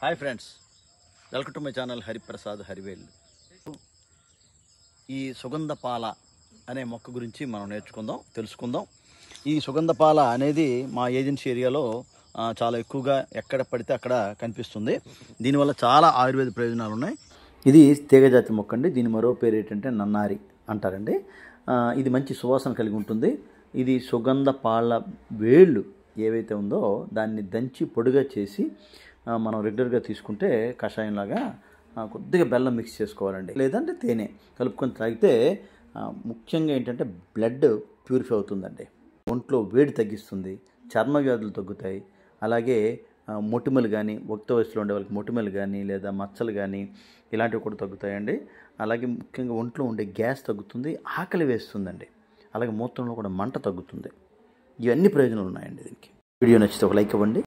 Hi friends, welcome to my channel Hariprasad Harivel. ఈ సుగంధ పాల అనే మొక్క గురించి మనం తెలుసుకుందాం. ఈ సుగంధ పాల అనేది మా ఏజెన్సీ ఏరియాలో చాలా ఎక్కువగా ఎక్కడ పడితే అక్కడ కనిపిస్తుంది. దీనివల్ల చాలా ఆయుర్వేద ప్రయోజనాలు ఉన్నాయి. ఇది తీగజాతి మొక్క అండి. దీని మరో పేరు ఏంటంటే నన్నారి అంటారండి. ఇది మంచి సువాసన కలిగి ఉంటుంది. ఇది సుగంధ పాల వేళ్ళు ఏవైతే ఉందో దాన్ని దంచి పొడిగా చేసి మనం రెగ్యులర్గా తీసుకుంటే కషాయంలాగా కొద్దిగా బెల్లం మిక్స్ చేసుకోవాలండి, లేదంటే తేనె కలుపుకొని తాగితే ముఖ్యంగా ఏంటంటే బ్లడ్ ప్యూరిఫై అవుతుందండి. ఒంట్లో వేడి తగ్గిస్తుంది, చర్మ వ్యాధులు తగ్గుతాయి. అలాగే మొటిమలు కానీ, యుక్త వయసులో ఉండే వాళ్ళకి మొటిమలు కానీ లేదా మచ్చలు కానీ ఇలాంటివి కూడా తగ్గుతాయండి. అలాగే ముఖ్యంగా ఒంట్లో ఉండే గ్యాస్ తగ్గుతుంది, ఆకలి వేస్తుందండి. అలాగే మూత్రంలో కూడా మంట తగ్గుతుంది. ఇవన్నీ ప్రయోజనాలు ఉన్నాయండి దీనికి. వీడియో నచ్చితే ఒక లైక్ ఇవ్వండి.